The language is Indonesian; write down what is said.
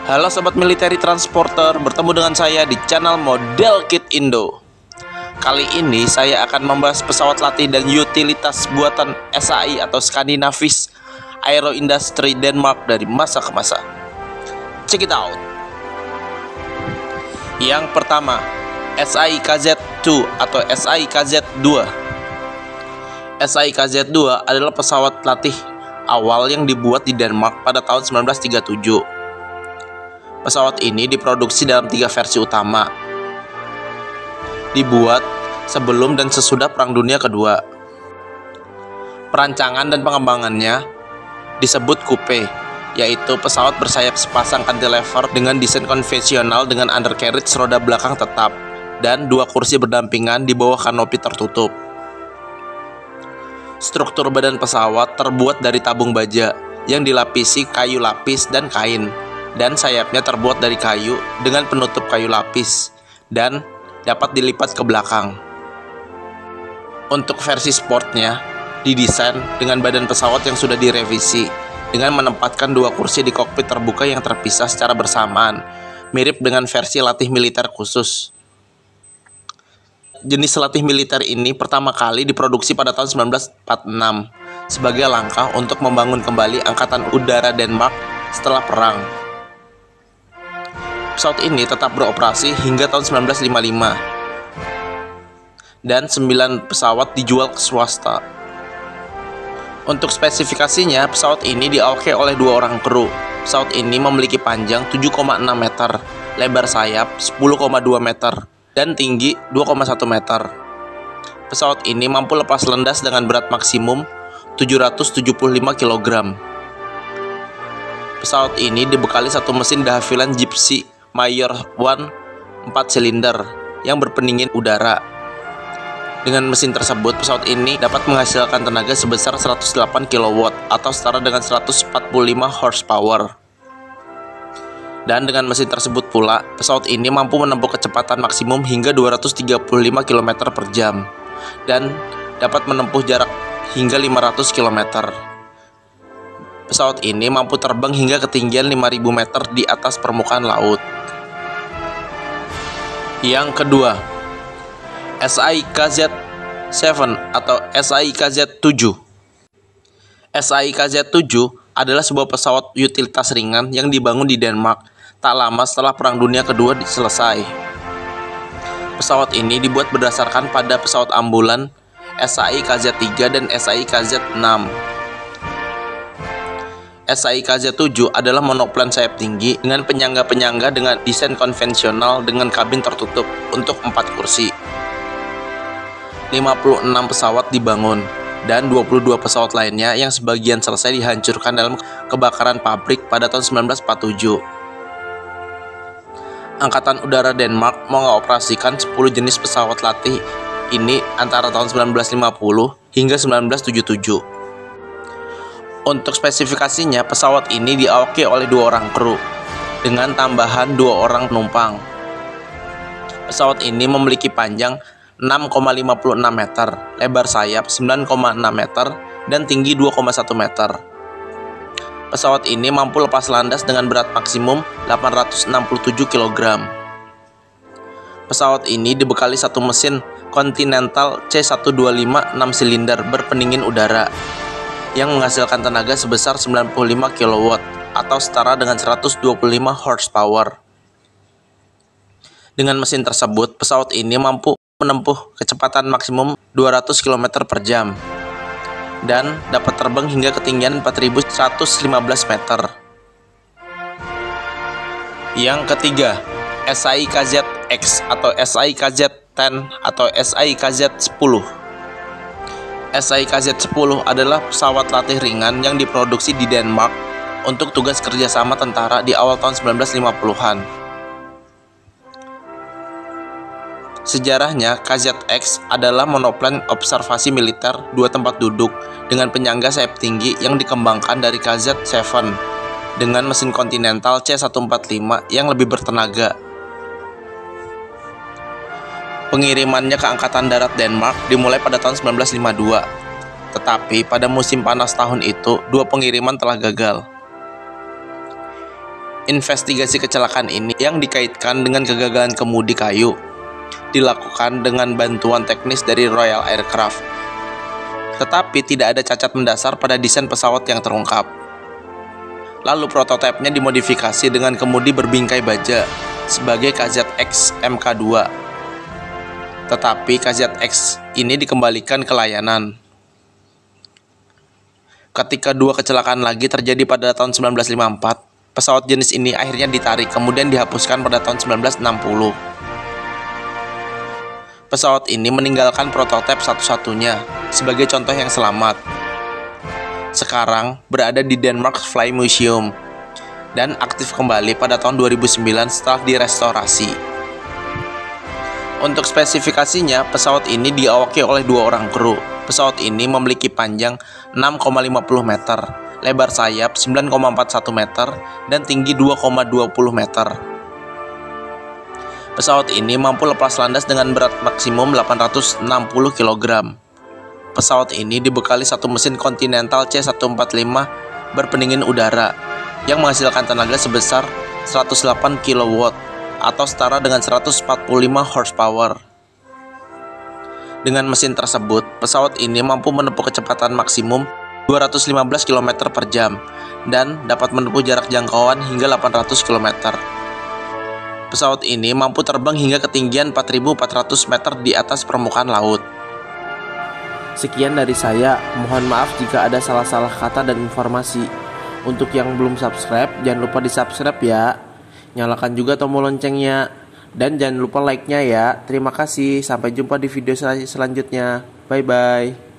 Halo Sobat Military Transporter, bertemu dengan saya di channel Model Kit Indo. Kali ini saya akan membahas pesawat latih dan utilitas buatan SAI atau Scandinavisk Aero Industry Denmark dari masa ke masa. Check it out. Yang pertama, SAI KZ-2 atau SAI KZ-2. SAI KZ-2 adalah pesawat latih awal yang dibuat di Denmark pada tahun 1937. Pesawat ini diproduksi dalam 3 versi utama, dibuat sebelum dan sesudah Perang Dunia Kedua. Perancangan dan pengembangannya disebut coupe, yaitu pesawat bersayap sepasang cantilever dengan desain konvensional dengan undercarriage roda belakang tetap dan 2 kursi berdampingan di bawah kanopi tertutup. Struktur badan pesawat terbuat dari tabung baja yang dilapisi kayu lapis dan kain, dan sayapnya terbuat dari kayu dengan penutup kayu lapis dan dapat dilipat ke belakang. Untuk versi sportnya didesain dengan badan pesawat yang sudah direvisi dengan menempatkan 2 kursi di kokpit terbuka yang terpisah secara bersamaan, mirip dengan versi latih militer khusus. Jenis latih militer ini pertama kali diproduksi pada tahun 1946 sebagai langkah untuk membangun kembali Angkatan Udara Denmark setelah perang. Pesawat ini tetap beroperasi hingga tahun 1955 dan 9 pesawat dijual ke swasta. Untuk spesifikasinya, pesawat ini diawaki oleh 2 orang kru. Pesawat ini memiliki panjang 7,6 meter, lebar sayap 10,2 meter, dan tinggi 2,1 meter. Pesawat ini mampu lepas landas dengan berat maksimum 775 kg. Pesawat ini dibekali satu mesin de Havilland Gipsy Mayor 1 4 silinder yang berpendingin udara. Dengan mesin tersebut, pesawat ini dapat menghasilkan tenaga sebesar 108 kW atau setara dengan 145 horsepower. Dan dengan mesin tersebut pula, pesawat ini mampu menempuh kecepatan maksimum hingga 235 km per jam dan dapat menempuh jarak hingga 500 km. Pesawat ini mampu terbang hingga ketinggian 5.000 meter di atas permukaan laut. Yang kedua, SAI KZ-7 atau SAI KZ-7. SAI KZ-7 adalah sebuah pesawat utilitas ringan yang dibangun di Denmark tak lama setelah Perang Dunia Kedua selesai. Pesawat ini dibuat berdasarkan pada pesawat ambulan SAI KZ-3 dan SAI KZ-6. SAI KZ-7 adalah monoplan sayap tinggi dengan penyangga-penyangga dengan desain konvensional dengan kabin tertutup untuk 4 kursi. 56 pesawat dibangun dan 22 pesawat lainnya yang sebagian selesai dihancurkan dalam kebakaran pabrik pada tahun 1947. Angkatan Udara Denmark mengoperasikan 10 jenis pesawat latih ini antara tahun 1950 hingga 1977. Untuk spesifikasinya, pesawat ini diawaki oleh 2 orang kru dengan tambahan 2 orang penumpang. Pesawat ini memiliki panjang 6,56 meter, lebar sayap 9,6 meter, dan tinggi 2,1 meter. Pesawat ini mampu lepas landas dengan berat maksimum 867 kg. Pesawat ini dibekali satu mesin Continental C125 6 silinder berpendingin udara yang menghasilkan tenaga sebesar 95 kW atau setara dengan 125 horsepower. Dengan mesin tersebut, pesawat ini mampu menempuh kecepatan maksimum 200 km per jam dan dapat terbang hingga ketinggian 4.115 meter. Yang ketiga, SAI KZ-X atau SAI KZ-10 atau SAI KZ-10. SAI KZ-10 adalah pesawat latih ringan yang diproduksi di Denmark untuk tugas kerjasama tentara di awal tahun 1950-an. Sejarahnya, KZ-X adalah monoplan observasi militer 2 tempat duduk dengan penyangga sayap tinggi yang dikembangkan dari KZ-7 dengan mesin Continental C145 yang lebih bertenaga. Pengirimannya ke Angkatan Darat Denmark dimulai pada tahun 1952, tetapi pada musim panas tahun itu, 2 pengiriman telah gagal. Investigasi kecelakaan ini yang dikaitkan dengan kegagalan kemudi kayu dilakukan dengan bantuan teknis dari Royal Aircraft. Tetapi tidak ada cacat mendasar pada desain pesawat yang terungkap. Lalu prototipenya dimodifikasi dengan kemudi berbingkai baja sebagai KZX Mk2. Tetapi KZX ini dikembalikan ke layanan. Ketika dua kecelakaan lagi terjadi pada tahun 1954, pesawat jenis ini akhirnya ditarik kemudian dihapuskan pada tahun 1960. Pesawat ini meninggalkan prototip satu-satunya sebagai contoh yang selamat. Sekarang berada di Denmark Fly Museum dan aktif kembali pada tahun 2009 setelah direstorasi. Untuk spesifikasinya, pesawat ini diawaki oleh 2 orang kru. Pesawat ini memiliki panjang 6,50 meter, lebar sayap 9,41 meter, dan tinggi 2,20 meter. Pesawat ini mampu lepas landas dengan berat maksimum 860 kg. Pesawat ini dibekali satu mesin Continental C145 berpendingin udara yang menghasilkan tenaga sebesar 108 kW atau setara dengan 145 horsepower. Dengan mesin tersebut, pesawat ini mampu menempuh kecepatan maksimum 215 km per jam dan dapat menempuh jarak jangkauan hingga 800 km. Pesawat ini mampu terbang hingga ketinggian 4.400 meter di atas permukaan laut. Sekian dari saya, mohon maaf jika ada salah-salah kata dan informasi. Untuk yang belum subscribe, jangan lupa di subscribe ya. Nyalakan juga tombol loncengnya. Dan jangan lupa like-nya ya. Terima kasih, sampai jumpa di video selanjutnya. Bye-bye.